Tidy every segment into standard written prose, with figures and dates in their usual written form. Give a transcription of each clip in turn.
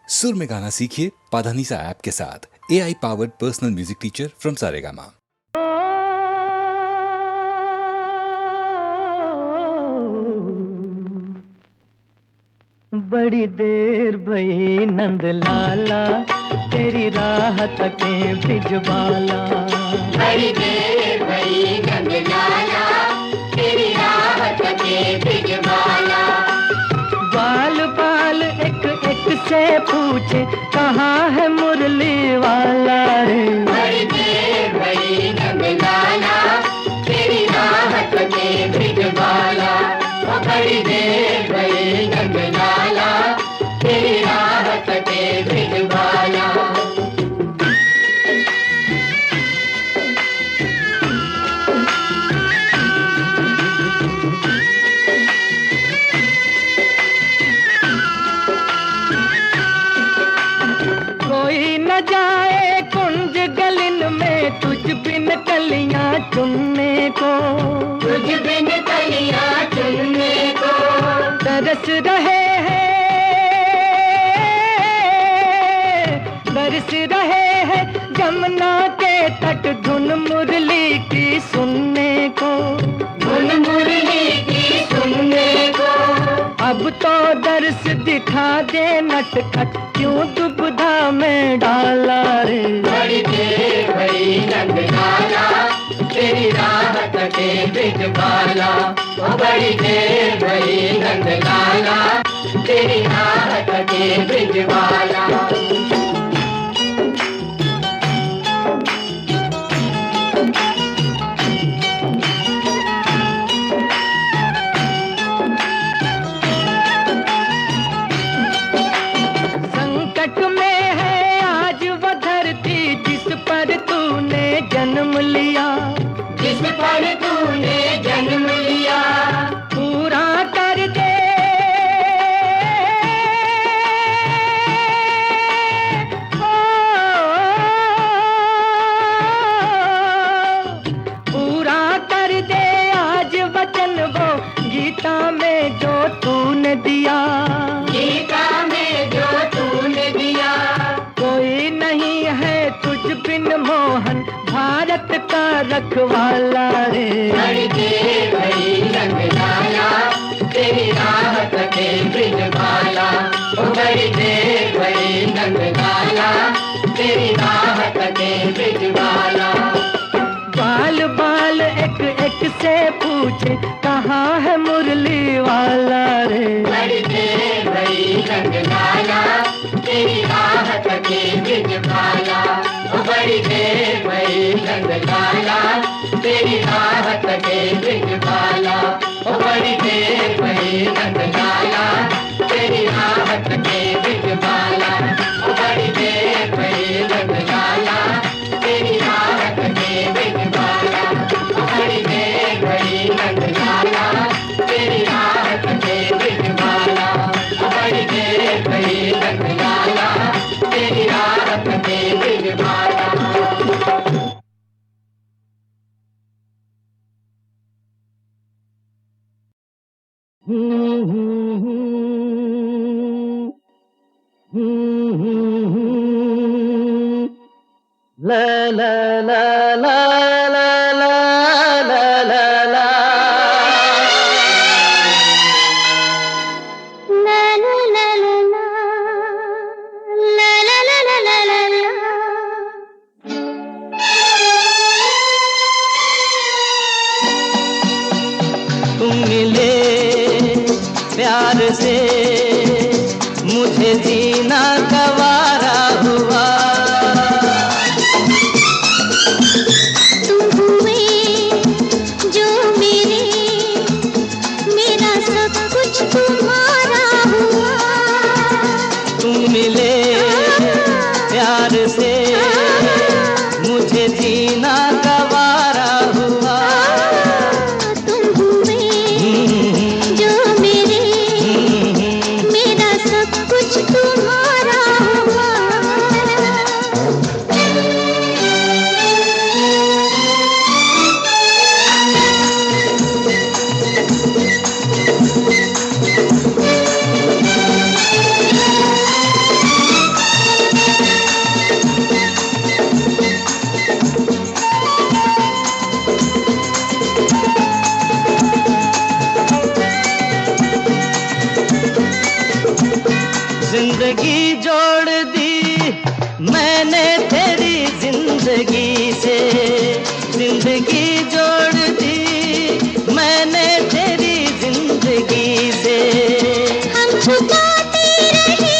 सुर में गाना सीखिए पाधानीसा ऐप के साथ। AI powered personal music teacher from Saregama. बड़ी देर भई नंद लाला, तेरी राह तके भिजवाला। बड़ी देर भई नंद लाला, तेरी राह तके भिजवाला। बाल बाल एक एक से पूछे, कहाँ है मुरली वाला रे। बड़ी देर भई नंद लाला, तेरी राह तके भिजवाला। बड़ी देर भई नंद लाला, तेरी राह तके भिजवाला। कोई न जाए कुंज गलिन में, तुझ बिन कलियां चुनने को। तुझ बिन कलियां चुनने को तरस रहे हैं, बरस रहे हैं जमुना के तट, धुन मुरली की सुनने को। धुन मुरली की सुनने को। अब तो दर्श दिखा दे नटखट, क्यों दुविधा में डाला रे। बड़ी देर भई नंद लाला, तेरी राह तके भिजवाला। बड़ी देर भई नंद लाला, तेरी राह तके भिजवाला। संकट में है आज वो धरती, जिस पर तूने जन्म लिया। जिस पर तूने जन्म लिया, पूरा कर दे, पूरा कर दे आज वचन वो, गीता में जो तूने दिया। गीता में जो तूने दिया। कोई नहीं है तुझ बिन मोहन, भारत का रखवाला रे। बड़ी देर भई नंद लाला, तेरी राह तके भिजवाला। बड़ी देर भई नंद लाला, तेरी राह तके भिजवाला। बाल बाल एक एक से पूछे, कहाँ है मुरली वाला रे। बड़ी देर भई नंद लाला, तेरी राह तके भिजवाला। बड़ी देर भई नंद लाला, तेरी राह तके भिजवाला। बड़ी देर भई नंद लाला, तेरी राह तके भिजवाला। बड़ी देर भई नंद लाला, तेरी राह तके भिजवाला। बड़ी देर भई नंद लाला, तेरी राह तके भिजवाला। बड़ी देर भई नंद लाला, तेरी राह तके भिजवाला। ला ला ला ला ला ला ला ला ला। तुम मिले प्यार से, मुझे जीना गवारा हुआ। तुम हुए जो मेरे, मेरा सब कुछ तुम्हारा हुआ। तुम मिले प्यार से, मुझे जीना गवारा हुआ। तुम हुए जो मेरे, मेरा सब कुछ तुम्हारा हुआ। जिंदगी जोड़ दी मैंने तेरी जिंदगी से, जिंदगी जोड़ दी मैंने तेरी जिंदगी से। हम छुपाते रहे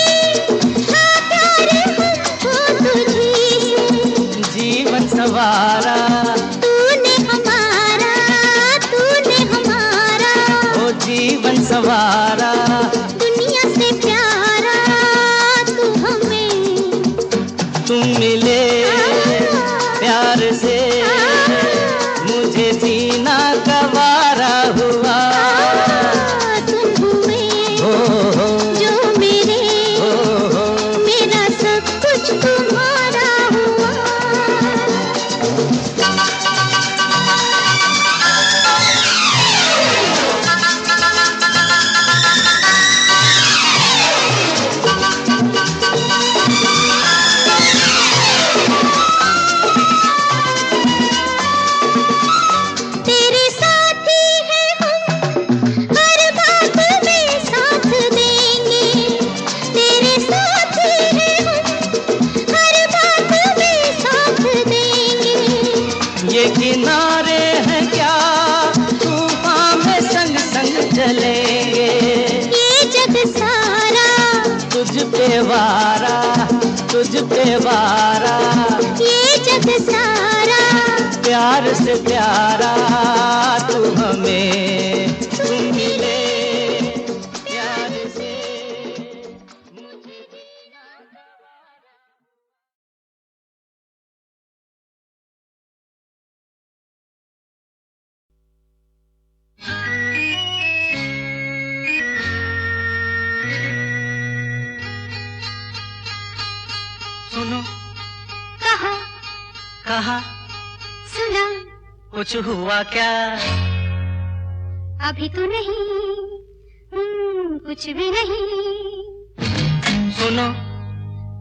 हाँ प्यार हमको तुझी से, जीवन सवारा तूने हमारा ओ जीवन सवारा। दुनिया से प्यारा तू हमें, तुम मिले प्यार से मुझे जीना गवारा हुआ। तुम हुए जो मेरे, मेरा सब कुछ तुम्हारा हुआ। तेरे साथी हैं हम, हर बात में साथ देंगे। तेरे साथी हैं हम, हर बात में साथ देंगे। ये किनारे हैं क्या तूफान में संग संग चलेंगे। ये जग सारा तुझ पे वारा, तुझ पे वारा। ये जग सारा प्यार से प्यारा तू हमें, तुम मिले प्यार से मुझे जीना गवारा। सुनो कहा कहा सुना कुछ हुआ क्या? अभी तो नहीं, कुछ भी नहीं। सुनो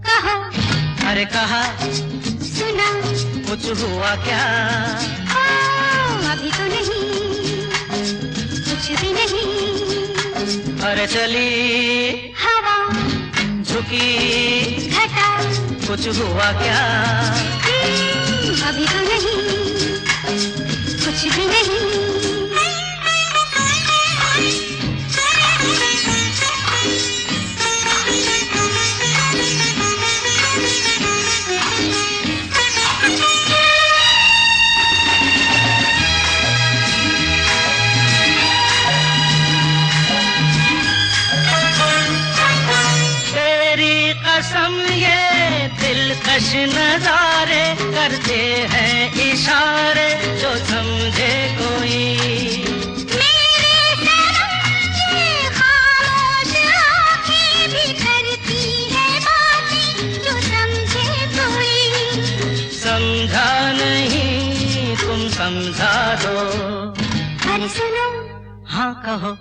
कहा अरे कहा सुना कुछ हुआ क्या? अभी तो नहीं, कुछ भी नहीं। अरे चली हवा झुकी घटा कुछ हुआ क्या? अभी तो नहीं, कुछ भी नहीं। तेरी कसम ये दिलकश नजारे करते हैं इशारे जो समझे कोई। मेरे सनम ये खामोश आँखें भी करती है बातें जो समझे कोई। समझा नहीं तुम समझा दो। अरे सुनो हाँ कहो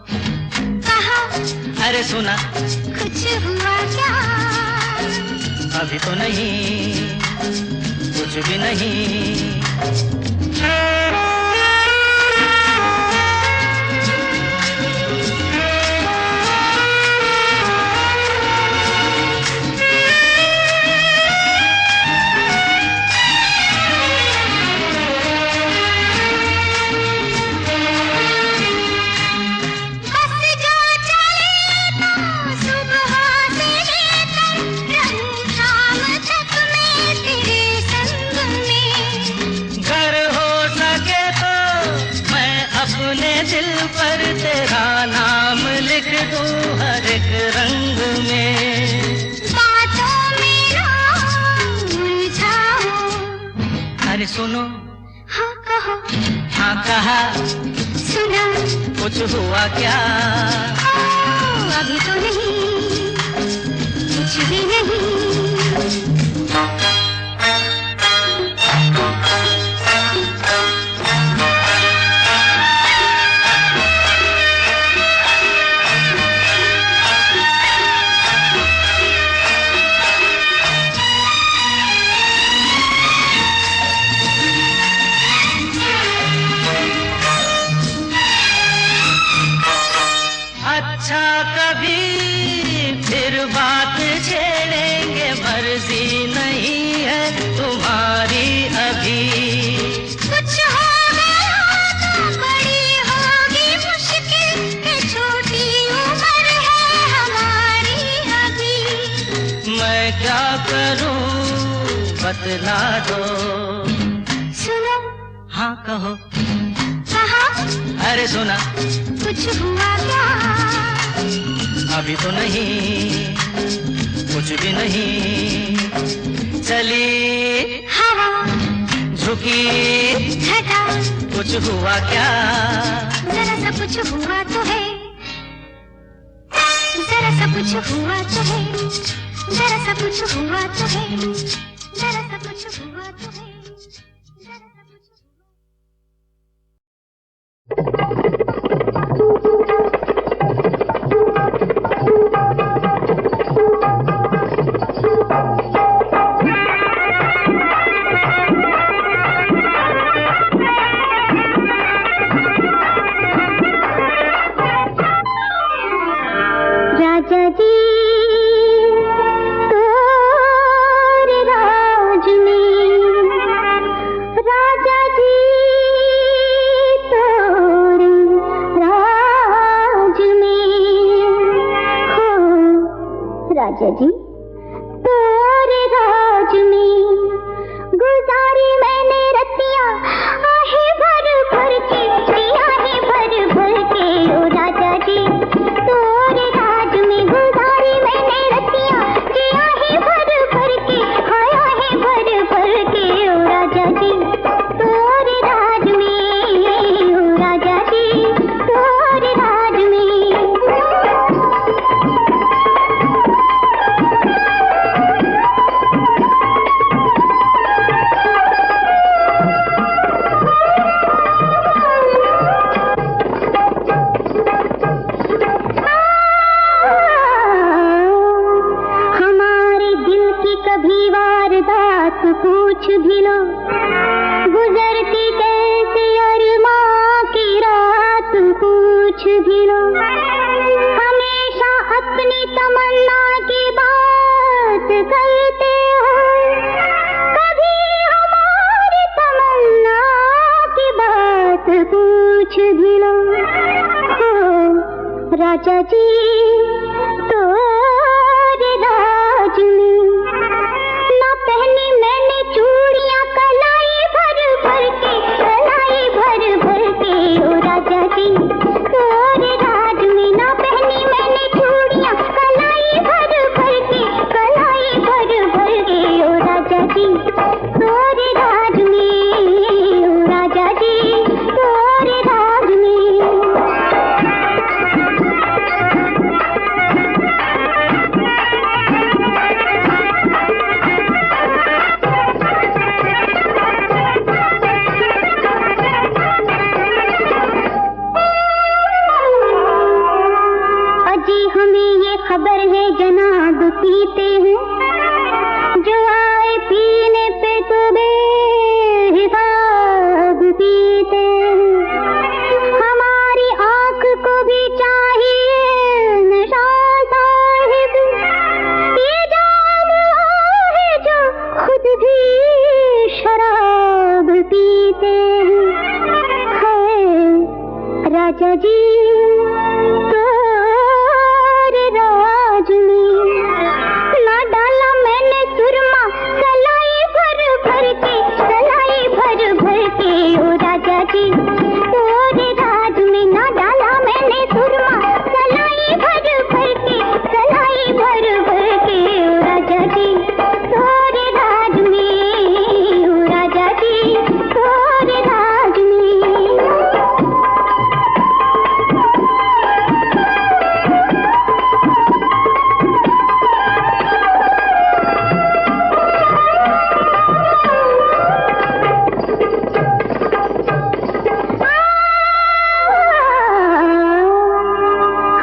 कहा अरे सुना कुछ हुआ क्या? अभी तो नहीं, कुछ भी नहीं। बस जो चले तो सुबह से लेकर रंग शाम तक मैं तेरे संग में। घर हो सके तो मैं अपने दिल पर तेरा नाम लिख दूं हर एक रंग में। बातों में ना उलझाओ। अरे सुनो हाँ कहो हाँ कहा सुना कुछ हुआ क्या? अभी तो नहीं, कुछ भी नहीं। अच्छा कभी फिर बात मैं क्या करूं बतला दो। सुनो। हाँ कहो। कहा। अरे सुना। कुछ हुआ क्या? अभी तो नहीं, कुछ भी नहीं। चली हवा, झुकी घटा, कुछ हुआ क्या? जरा सा कुछ हुआ तो है, जरा सा कुछ हुआ तो है, जरा सा कुछ हुआ तो है, जरा सा कुछ हुआ तो है, जरा सा कुछ राजा जी तोरे राज में, राजा जी तोरे राज में, हो राजा जी तोरे राज में गुजारी मैंने रतियां, आहे भर भर के, आहे भर भर के, ओ राजा जी तोरे राज में गुजारी मैंने रतियां, आहे भर भर के, हाय आहे भर भर के, ओ राजा जी तोरे राज में, ओ राजा जी तोरे राज में। हमारे दिल की कभी वारदात पूछ भी लो, गुजरती कैसे अरमां की रात पूछ भी लो, हमेशा अपनी तमन्ना की बात करते हो, कभी हमारी तमन्ना की बात पूछ भी लो, हो राजा जी तोरे राज में ना पहनी मैंने चूड़ियां, कलाई भर भर के, कलाई भर भर के, ओ राजा जी तोरे राज में ना पहनी मैंने चूड़ियां, कलाई भर भर के, कलाई भर भर के, ओ राजा जी तोरे राज में, ओ राजा जी तोरे राज में। अजी हमें ये खबर है जनाब पीते हैं, जो आए पीने पे तो बेहिसाब पीते हैं, हमारी आंख को भी चाहिए नशा साहिब, ये जाम है जो खुद भी शराब पीते हैं, राजा जी तोरे राज में ना डाला मैंने सुरमा, कलाई भर भर के, कलाई भर भर के, ओ राजा जी तोरे राज में ना डाला मैंने सुरमा, कलाई भर भर के, कलाई भर भर के, ओ राजा जी तोरे राज में, ओ राजा जी तोरे राज में।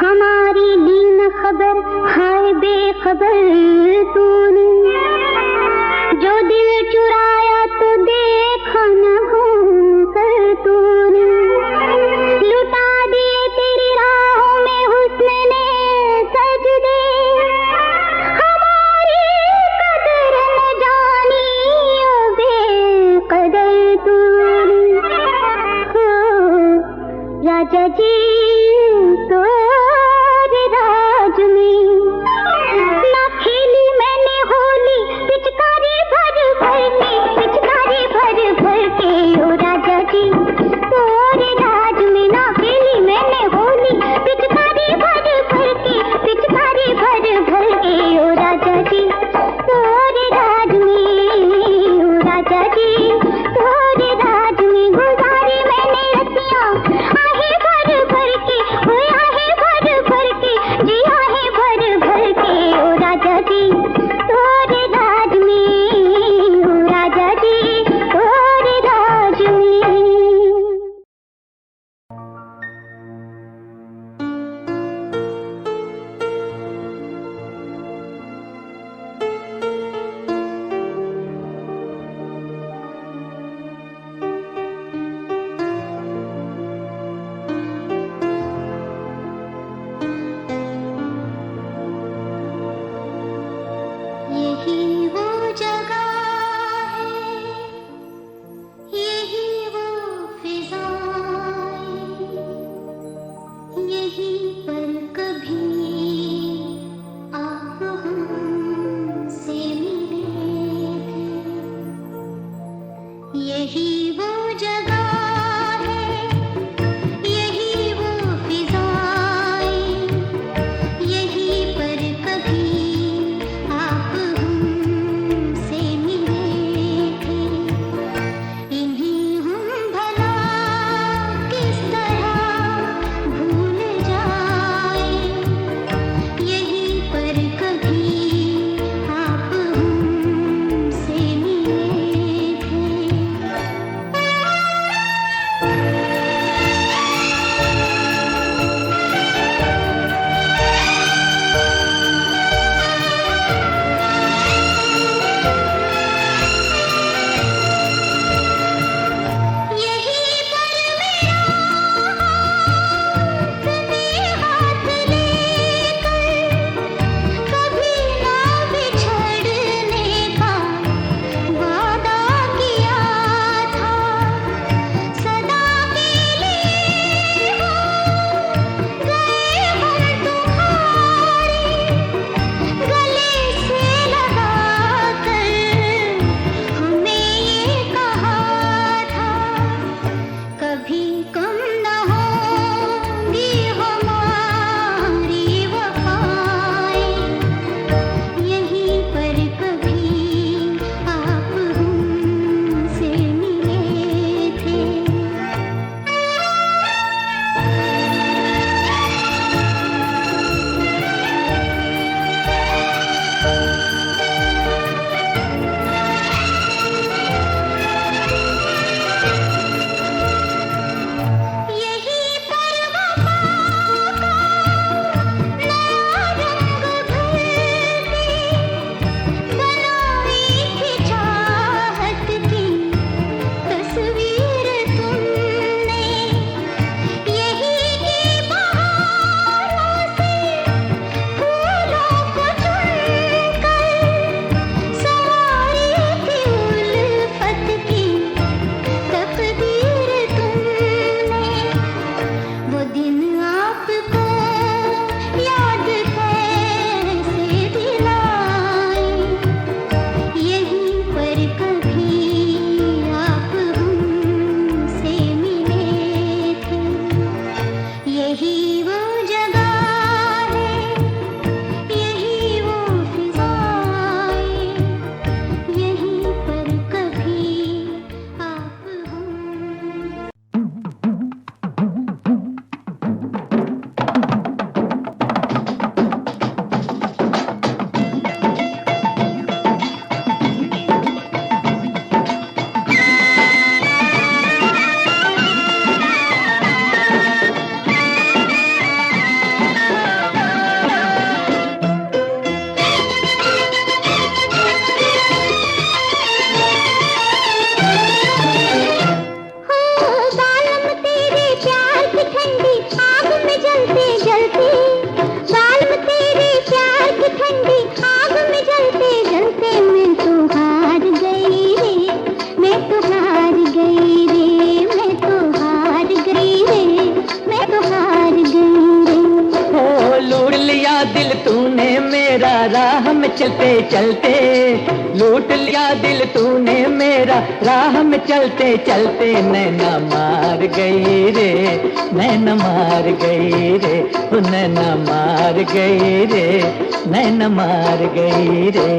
हमारी लीन खबर, हाय बेखबर तूने, जो दिल चुराया तो देखा न घूम कर तूने, लुटा दिए तेरी राहों में हुस्न ने सजदे, हमारी कदर न जानी ओ बेकदर तूने, हो राजा जी तोरे राज में ना खेली मैंने चलते चलते लूट लिया दिल तूने मेरा, राह में चलते चलते नैना मार गई रे, नैना मार गई रे, ओ नैना मार गई रे, नैना मार गई रे।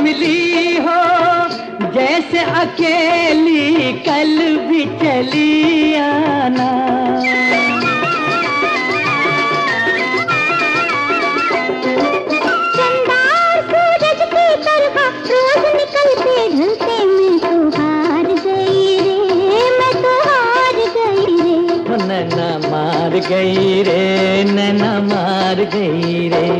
मिली हो जैसे अकेली, कल भी चली आना। चंदा सूरज की तरह रोज निकलते ढलते, मैं तो हार गई रे, मैं तो हार गई रे। नैना मार गई रे, नैना मार गई रे।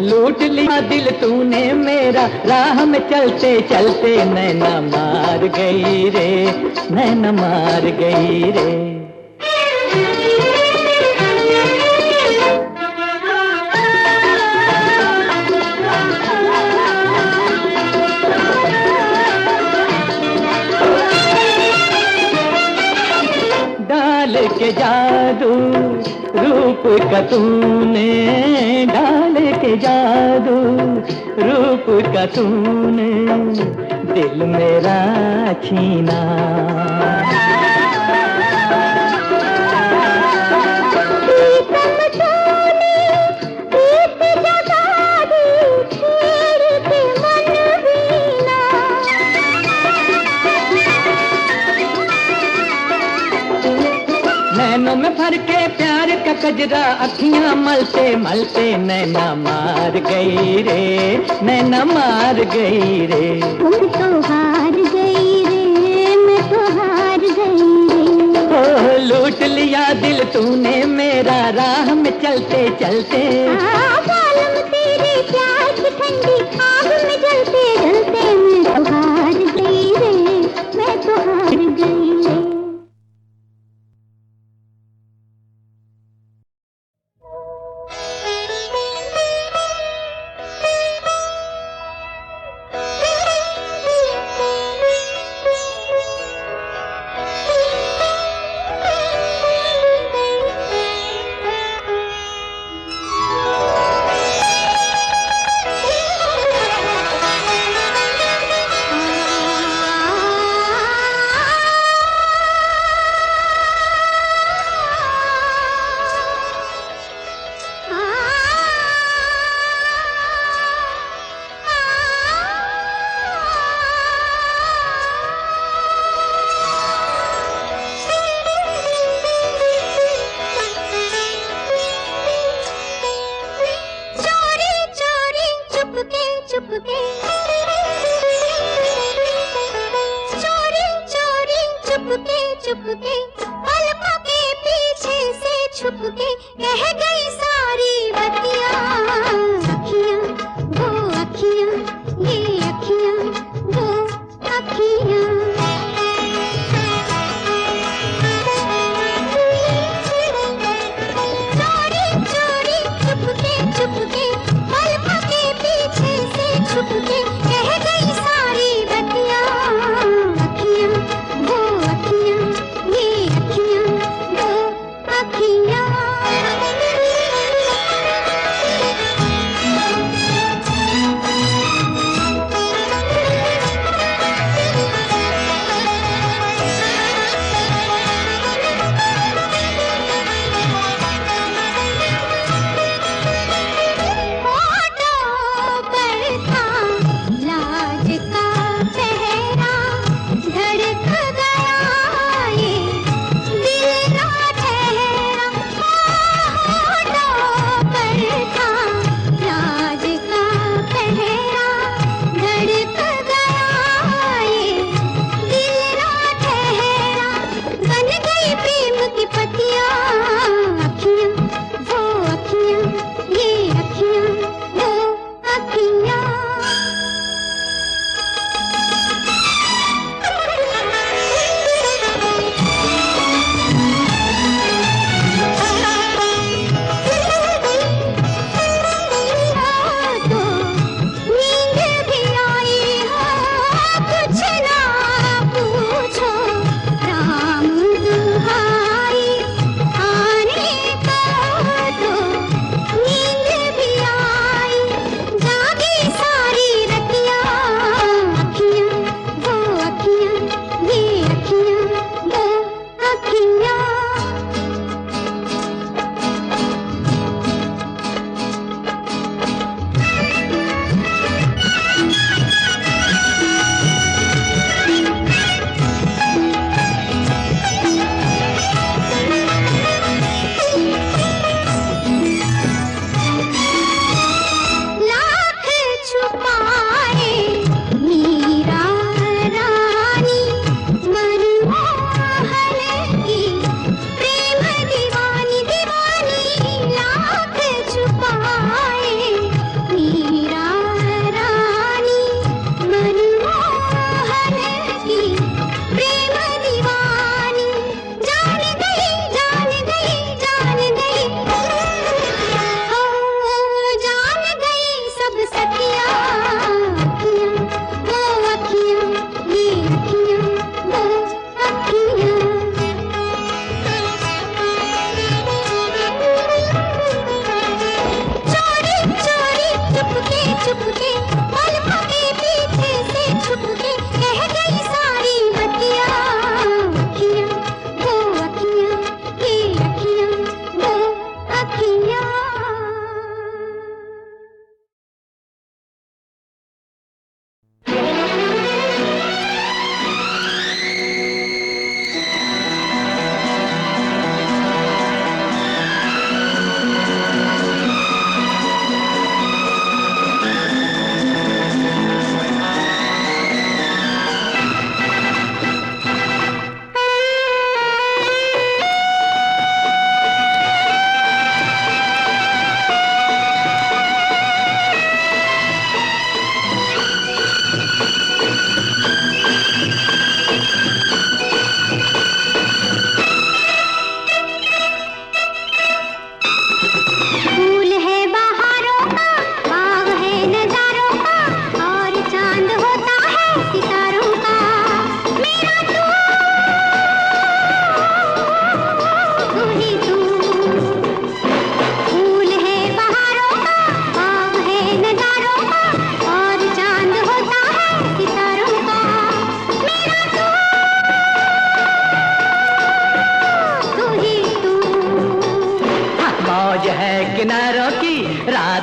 लूट लिया दिल तूने मेरा, राह में चलते चलते नैना मार गई रे, नैना मार गई रे। डाल के जादू रूप का तूने, डाल के जादू रूप का तूने दिल मेरा छीना। नैनों में भर के प्यार का कजरा, अखियां मलते मलते नैना मार गई रे, नैना मार गई रे। मैं तो हार गई रे, मैं तो हार गई रे। ओ लूट लिया दिल तूने मेरा, राह में चलते चलते। बालम तेरे प्यार की ठंडी आग में जलते जलते, मैं तो हार गई रे, मैं तो हार गई रे।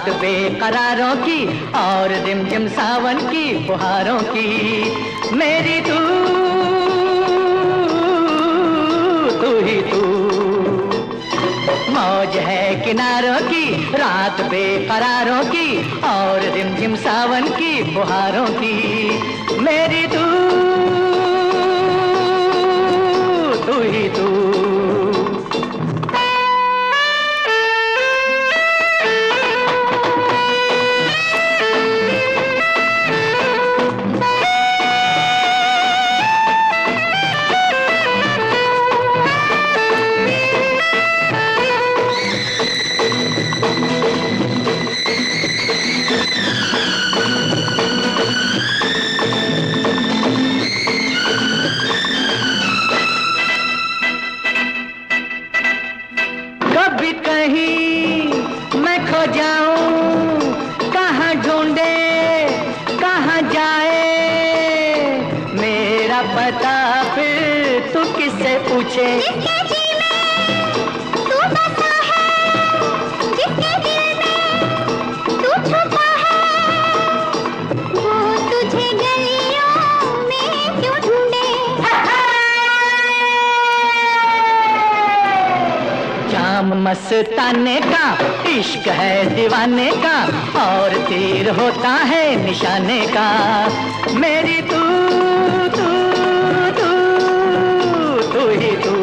रात बेकरारों की और रिमझिम सावन की फुहारों की। मेरी तू ही तू, मौज है किनारों की, रात बेकरारों की और रिमझिम सावन की फुहारों की। मेरी तू ही तू। कभी कहीं मैं खो जाऊं, कहाँ ढूंढे कहाँ जाए मेरा पता, फिर तू किससे पूछे। जिसके जी में तू बसा है, जिसके दिल में तू छुपा है, वो तुझे गलियों में क्यों ढूंढे। जाम मस्ताने का इश्क है दीवाने का और तीर होता है निशाने का। मेरी तू तू तू तू ही तू।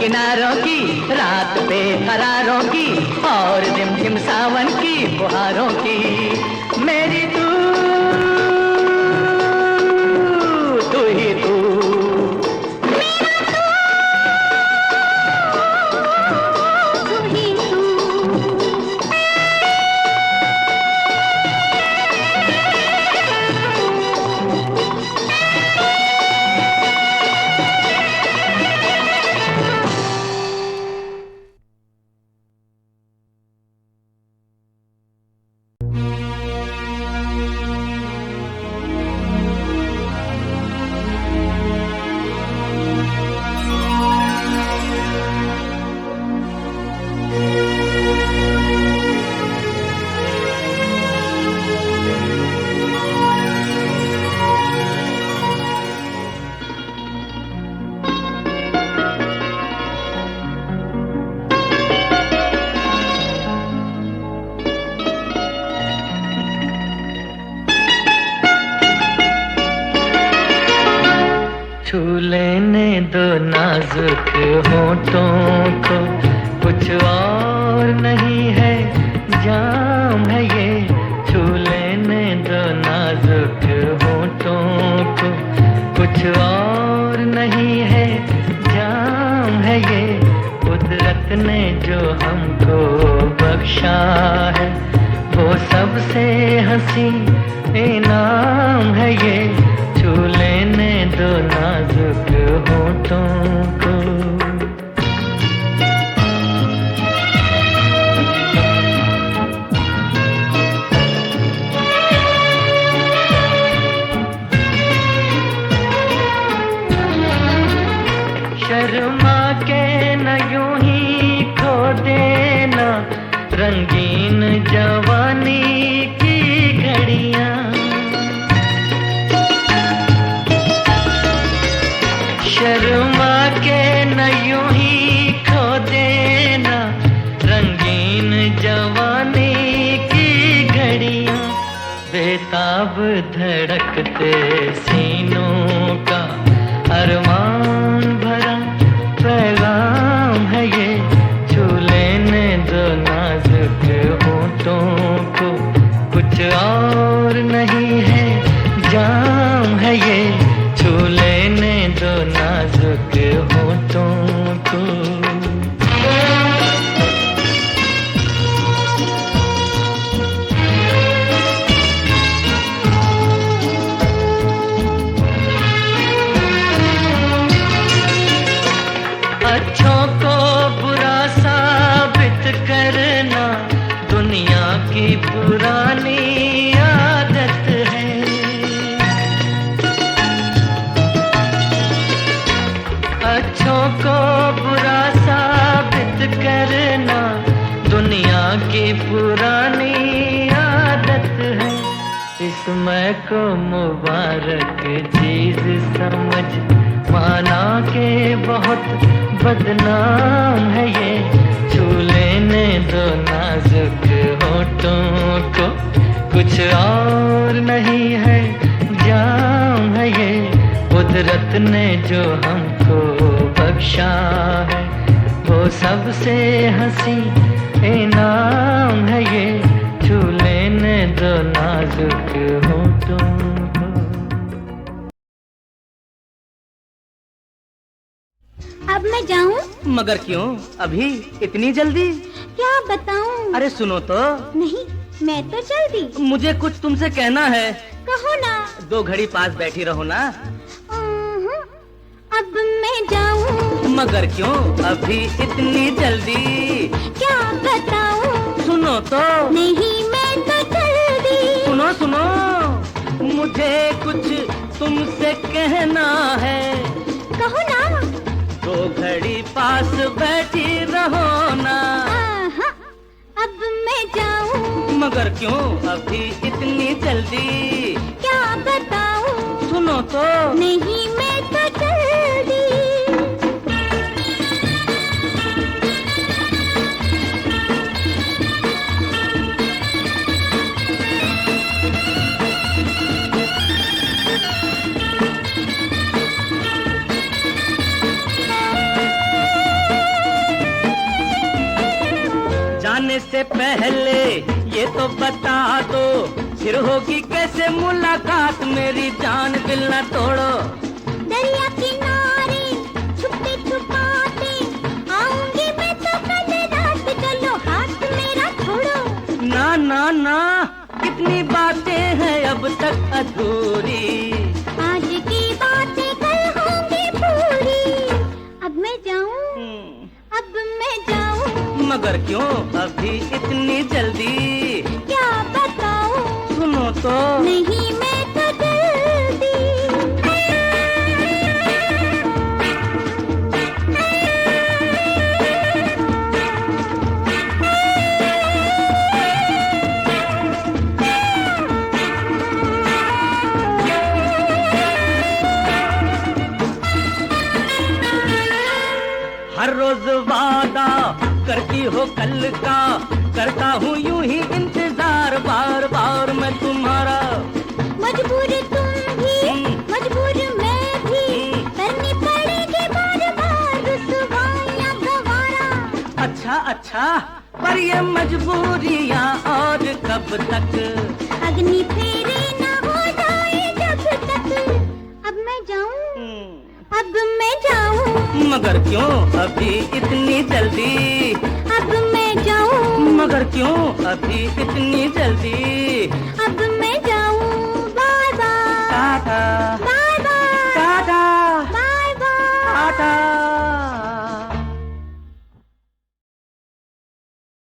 किनारों की, रात बेकरारों की और रिमझिम सावन की फुहारों की। मेरी तू ही तू। छू लेने दो नाजुक होठों को, कुछ और नहीं है जाम है ये। छू लेने दो नाजुक होठों को, कुछ और नहीं है जाम है ये। कुदरत ने जो हमको बख्शा है वो सबसे हंसी इनाम है ये। छू लेने दो नाजुक होठों को। जवानी की घड़ियां। शर्मा के न यूं ही खो देना रंगीन जवानी की घड़ियां। बेताब धड़कते सीनों का अरमान भरा पैगाम है ये। छू लेने दो नाजुक होठों को, कुछ और नहीं है जाम है ये। छू लेने दो नाजुक होठों को। अच्छों को बुरा साबित करना दुनिया की पुरानी आदत है। अच्छों को बुरा साबित करना दुनिया की पुरानी आदत है। इसमें को मुबारक चीज समझ माना के बहुत बदनाम है ये। छू लेने दो नाजुक होठों को, कुछ और नहीं है जाम है ये। कुदरत ने जो हमको बख्शा है वो सबसे हंसी इनाम है ये। छू लेने दो नाजुक होठों को। अब मैं जाऊं? मगर क्यों अभी इतनी जल्दी? क्या बताऊं? अरे सुनो तो। नहीं, मैं तो जल्दी। मुझे कुछ तुमसे कहना है। कहो ना। 2 घड़ी पास बैठी रहो ना। अब मैं जाऊं? मगर क्यों अभी इतनी जल्दी? क्या बताऊं? सुनो तो। नहीं, मैं तो जल्दी। सुनो सुनो, मुझे कुछ तुमसे कहना है। कहो ना। 2 घड़ी पास बैठी रहो ना। अब मैं जाऊं? मगर क्यों अभी इतनी जल्दी? क्या बताऊं? सुनो तो। नहीं, मैं तो जल्दी। जाने से पहले ये तो बता दो, फिर होगी कैसे मुलाकात मेरी जान दिल न तोड़ो। दरिया किनारे छुपते छुपाते आऊंगी मैं तो कल रात, चलो हाथ मेरा छोड़ो। ना ना ना, कितनी बातें हैं अब तक अधूरी। आज की बातें कल होंगी पूरी। अब मैं जाऊं? अब मैं जाऊं? मगर क्यों अभी इतनी जल्दी? क्या बताऊं? सुनो तो। नहीं, मैं तो जल्दी। हर रोज वादा करती हो कल का, करता हूँ यूं ही इंतजार बार बार मैं तुम्हारा। मजबूर तुम भी, मजबूर मैं भी, करनी पड़ेगी बार बार रुसवाइयां गवारा। अच्छा अच्छा, पर ये मजबूरियाँ और कब तक? अग्नि फेरे न हो जाए जब तक। अब मैं जाऊं? अब मैं जाऊं? मगर क्यों अभी इतनी जल्दी? अब मैं जाऊं? मगर क्यों अभी इतनी जल्दी? अब मैं